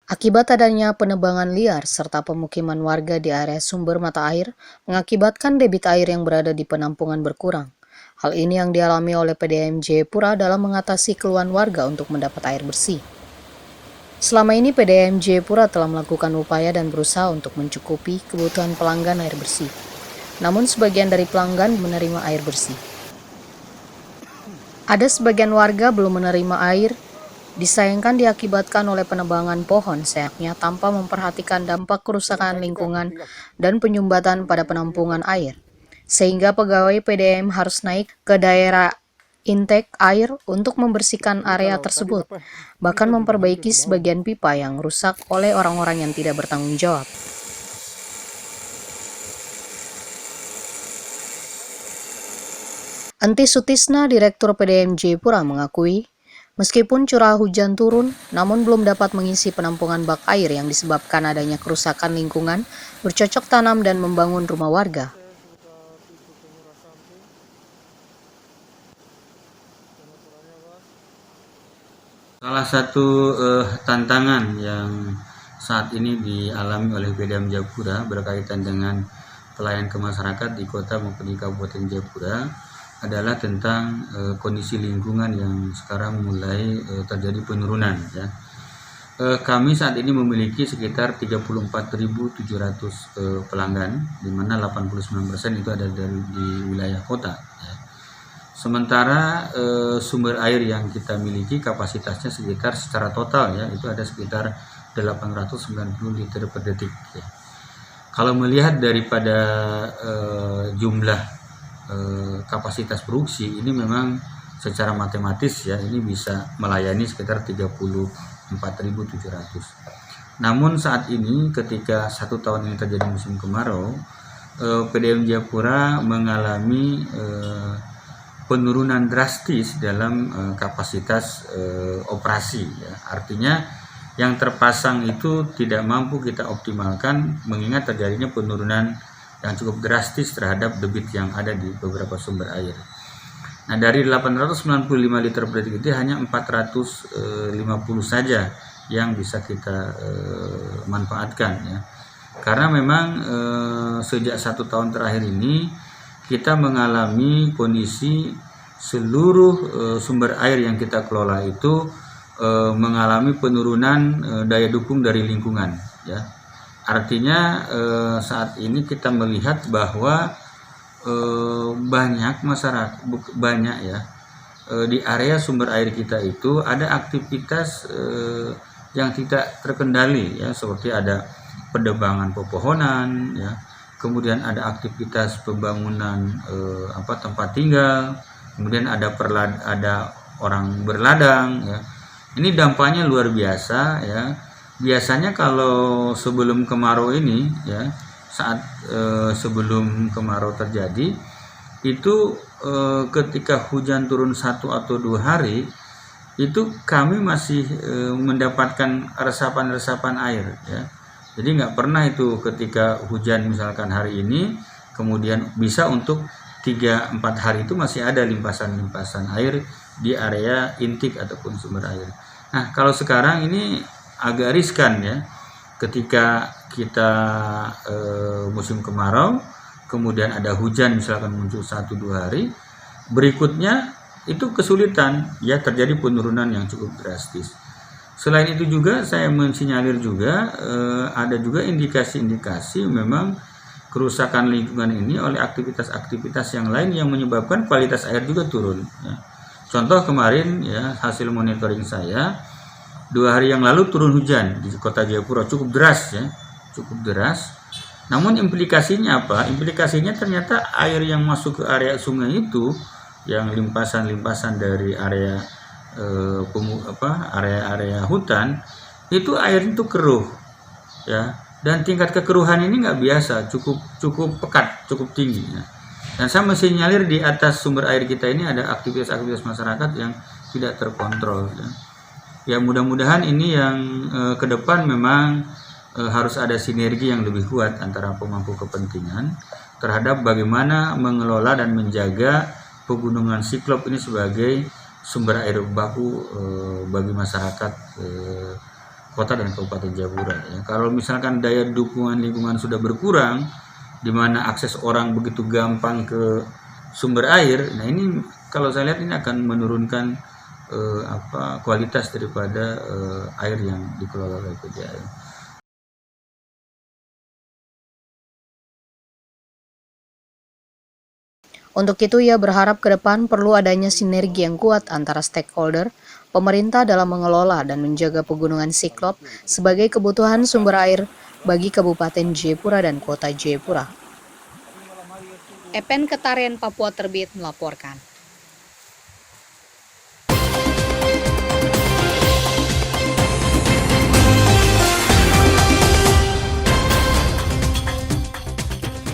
Akibat adanya penebangan liar serta pemukiman warga di area sumber mata air, mengakibatkan debit air yang berada di penampungan berkurang. Hal ini yang dialami oleh PDAM Jayapura dalam mengatasi keluhan warga untuk mendapat air bersih. Selama ini PDAM Jayapura telah melakukan upaya dan berusaha untuk mencukupi kebutuhan pelanggan air bersih. Namun sebagian dari pelanggan menerima air bersih. Ada sebagian warga belum menerima air. Disayangkan diakibatkan oleh penebangan pohon sayangnya tanpa memperhatikan dampak kerusakan lingkungan dan penyumbatan pada penampungan air. Sehingga pegawai PDAM harus naik ke daerah intake air untuk membersihkan area tersebut, bahkan memperbaiki sebagian pipa yang rusak oleh orang-orang yang tidak bertanggung jawab. Enti Sutisna, Direktur PDAM Jayapura mengakui, meskipun curah hujan turun, namun belum dapat mengisi penampungan bak air yang disebabkan adanya kerusakan lingkungan, bercocok tanam dan membangun rumah warga. Salah satu tantangan yang saat ini dialami oleh PDAM Jayapura berkaitan dengan pelayanan ke masyarakat di kota maupun di Kabupaten Jayapura adalah tentang kondisi lingkungan yang sekarang mulai terjadi penurunan. Ya. Kami saat ini memiliki sekitar 34.700 pelanggan, di mana 89% itu ada di wilayah kota. Ya. Sementara sumber air yang kita miliki kapasitasnya sekitar secara total ya itu ada sekitar 890 liter per detik. Ya. Kalau melihat daripada jumlah kapasitas produksi ini memang secara matematis ya ini bisa melayani sekitar 34.700. Namun saat ini ketika 1 tahun ini terjadi musim kemarau, PDAM Jayapura mengalami penurunan drastis dalam kapasitas operasi ya. Artinya yang terpasang itu tidak mampu kita optimalkan mengingat terjadinya penurunan yang cukup drastis terhadap debit yang ada di beberapa sumber air. Nah, dari 895 liter per detik itu hanya 450 saja yang bisa kita manfaatkan ya. Karena memang sejak 1 tahun terakhir ini kita mengalami kondisi seluruh sumber air yang kita kelola itu mengalami penurunan daya dukung dari lingkungan ya. Artinya saat ini kita melihat bahwa banyak masyarakat di area sumber air kita itu ada aktivitas yang tidak terkendali ya, seperti ada penebangan pepohonan ya, kemudian ada aktivitas pembangunan tempat tinggal, kemudian ada orang berladang ya. Ini dampaknya luar biasa ya. Biasanya kalau sebelum kemarau ini ya, saat sebelum kemarau terjadi itu ketika hujan turun 1 atau 2 hari itu kami masih mendapatkan resapan-resapan air ya. Jadi nggak pernah itu ketika hujan misalkan hari ini kemudian bisa untuk 3-4 hari itu masih ada limpasan-limpasan air di area intik ataupun sumber air. Nah kalau sekarang ini agak riskan ya, ketika kita musim kemarau, kemudian ada hujan misalkan muncul 1-2 hari, berikutnya itu kesulitan ya, terjadi penurunan yang cukup drastis. Selain itu juga saya mensinyalir juga ada juga indikasi-indikasi memang kerusakan lingkungan ini oleh aktivitas-aktivitas yang lain yang menyebabkan kualitas air juga turun. Ya. Contoh kemarin ya hasil monitoring saya 2 hari yang lalu turun hujan di kota Jayapura cukup deras ya, cukup deras. Namun implikasinya apa? Implikasinya ternyata air yang masuk ke area sungai itu, yang limpasan-limpasan dari area area hutan, itu air itu keruh ya. Dan tingkat kekeruhan ini nggak biasa, cukup pekat, cukup tinggi. Ya. Dan saya masih nyalir di atas sumber air kita ini ada aktivitas-aktivitas masyarakat yang tidak terkontrol. Ya. Ya mudah-mudahan ini yang ke depan memang harus ada sinergi yang lebih kuat antara pemangku kepentingan terhadap bagaimana mengelola dan menjaga pegunungan Siklop ini sebagai sumber air baku bagi masyarakat kota dan Kabupaten Jayapura. Ya. Kalau misalkan daya dukungan lingkungan sudah berkurang, di mana akses orang begitu gampang ke sumber air, nah ini kalau saya lihat ini akan menurunkan kualitas daripada air yang dikelola oleh PDAM. Untuk itu, ia berharap ke depan perlu adanya sinergi yang kuat antara stakeholder, pemerintah dalam mengelola dan menjaga pegunungan Siklop sebagai kebutuhan sumber air bagi Kabupaten Jayapura dan Kota Jayapura. Epen Ketarian Papua Terbit melaporkan.